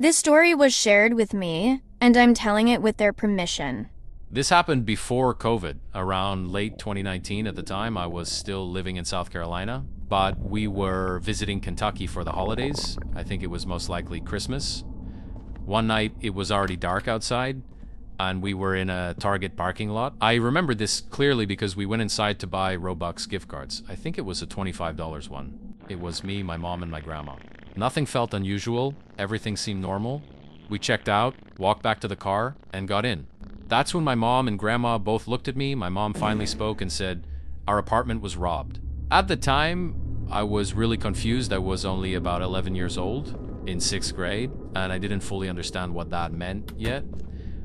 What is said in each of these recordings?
This story was shared with me, and I'm telling it with their permission. This happened before COVID, around late 2019. At the time, I was still living in South Carolina, but we were visiting Kentucky for the holidays. I think it was most likely Christmas. One night, it was already dark outside, and we were in a Target parking lot. I remember this clearly because we went inside to buy Robux gift cards. I think it was a $25 one. It was me, my mom, and my grandma. Nothing felt unusual. Everything seemed normal. We checked out, walked back to the car, and got in. That's when my mom and grandma both looked at me. My mom finally spoke and said, "Our apartment was robbed." At the time, I was really confused. I was only about 11 years old, in 6th grade, and I didn't fully understand what that meant yet.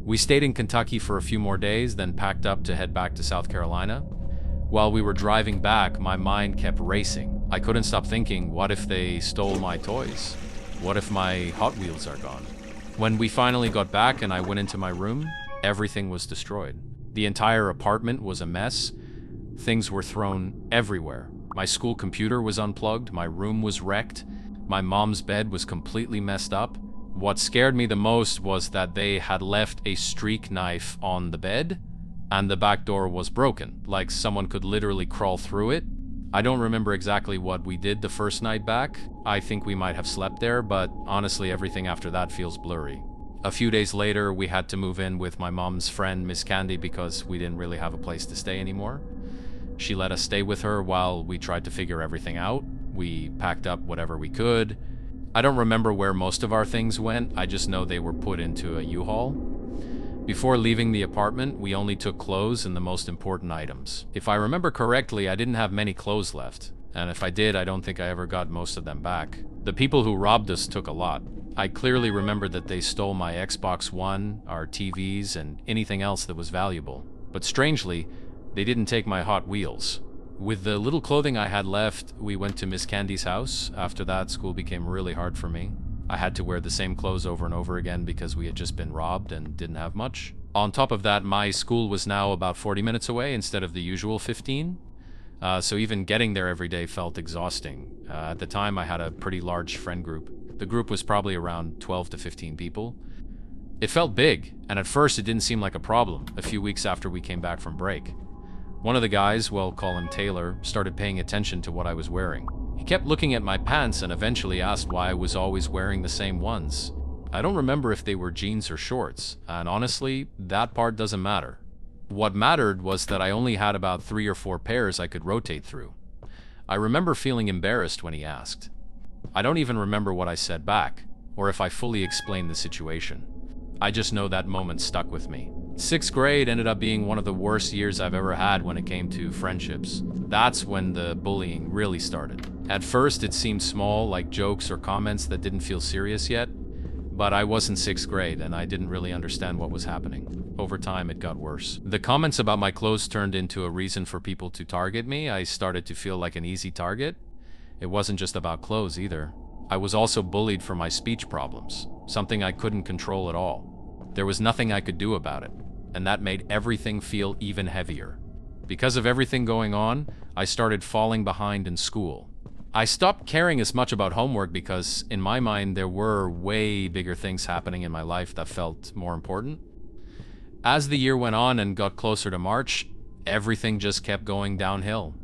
We stayed in Kentucky for a few more days, then packed up to head back to South Carolina. While we were driving back, my mind kept racing. I couldn't stop thinking, what if they stole my toys? What if my Hot Wheels are gone? When we finally got back and I went into my room, everything was destroyed. The entire apartment was a mess. Things were thrown everywhere. My school computer was unplugged, my room was wrecked, my mom's bed was completely messed up. What scared me the most was that they had left a streak knife on the bed, and the back door was broken, like someone could literally crawl through it. I don't remember exactly what we did the first night back. I think we might have slept there, but honestly, everything after that feels blurry. A few days later, we had to move in with my mom's friend, Miss Candy, because we didn't really have a place to stay anymore. She let us stay with her while we tried to figure everything out. We packed up whatever we could. I don't remember where most of our things went. I just know they were put into a U-Haul. Before leaving the apartment, we only took clothes and the most important items. If I remember correctly, I didn't have many clothes left. And if I did, I don't think I ever got most of them back. The people who robbed us took a lot. I clearly remember that they stole my Xbox One, our TVs, and anything else that was valuable. But strangely, they didn't take my Hot Wheels. With the little clothing I had left, we went to Miss Candy's house. After that, school became really hard for me. I had to wear the same clothes over and over again because we had just been robbed and didn't have much. On top of that, my school was now about 40 minutes away instead of the usual 15. So even getting there every day felt exhausting. At the time, I had a pretty large friend group. The group was probably around 12 to 15 people. It felt big, and at first it didn't seem like a problem, a few weeks after we came back from break. One of the guys, we'll call him Taylor, started paying attention to what I was wearing. He kept looking at my pants and eventually asked why I was always wearing the same ones. I don't remember if they were jeans or shorts, and honestly, that part doesn't matter. What mattered was that I only had about 3 or 4 pairs I could rotate through. I remember feeling embarrassed when he asked. I don't even remember what I said back, or if I fully explained the situation. I just know that moment stuck with me. 6th grade ended up being one of the worst years I've ever had when it came to friendships. That's when the bullying really started. At first, it seemed small, like jokes or comments that didn't feel serious yet, but I was in 6th grade and I didn't really understand what was happening. Over time, it got worse. The comments about my clothes turned into a reason for people to target me. I started to feel like an easy target. It wasn't just about clothes either. I was also bullied for my speech problems, something I couldn't control at all. There was nothing I could do about it, and that made everything feel even heavier. Because of everything going on, I started falling behind in school. I stopped caring as much about homework because, in my mind, there were way bigger things happening in my life that felt more important. As the year went on and got closer to March, everything just kept going downhill.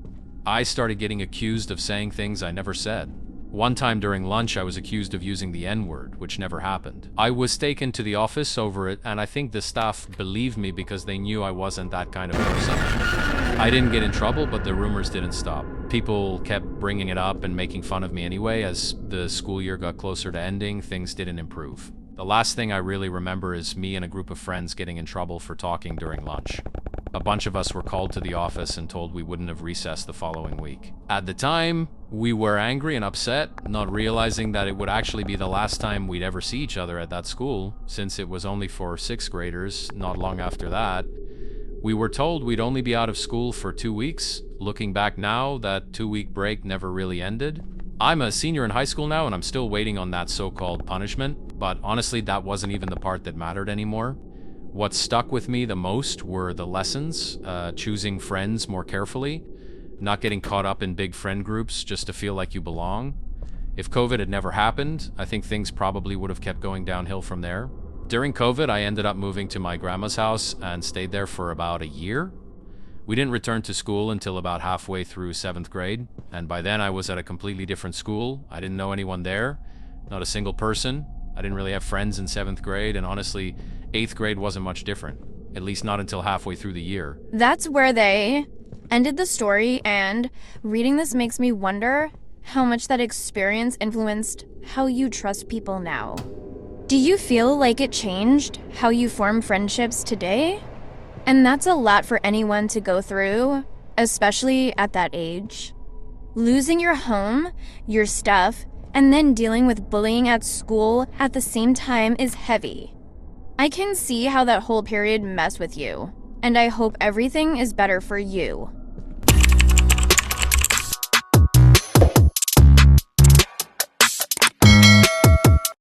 I started getting accused of saying things I never said. One time during lunch, I was accused of using the N-word, which never happened. I was taken to the office over it, and I think the staff believed me because they knew I wasn't that kind of person. I didn't get in trouble, but the rumors didn't stop. People kept bringing it up and making fun of me anyway. As the school year got closer to ending, things didn't improve. The last thing I really remember is me and a group of friends getting in trouble for talking during lunch. A bunch of us were called to the office and told we wouldn't have recess the following week. At the time, we were angry and upset, not realizing that it would actually be the last time we'd ever see each other at that school, since it was only for 6th graders. Not long after that, we were told we'd only be out of school for 2 weeks. Looking back now, that 2-week break never really ended. I'm a senior in high school now, and I'm still waiting on that so-called punishment, but honestly, that wasn't even the part that mattered anymore. What stuck with me the most were the lessons, choosing friends more carefully, not getting caught up in big friend groups just to feel like you belong, If COVID had never happened, I think things probably would have kept going downhill from there. During COVID, I ended up moving to my grandma's house and stayed there for about a year. We didn't return to school until about halfway through 7th grade, and by then I was at a completely different school. I didn't know anyone there, not a single person. I didn't really have friends in 7th grade, and honestly, 8th grade wasn't much different, at least not until halfway through the year. That's where they ended the story, and reading this makes me wonder how much that experience influenced how you trust people now. Do you feel like it changed how you form friendships today? And that's a lot for anyone to go through, especially at that age. Losing your home, your stuff, and then dealing with bullying at school at the same time is heavy. I can see how that whole period messed with you, and I hope everything is better for you.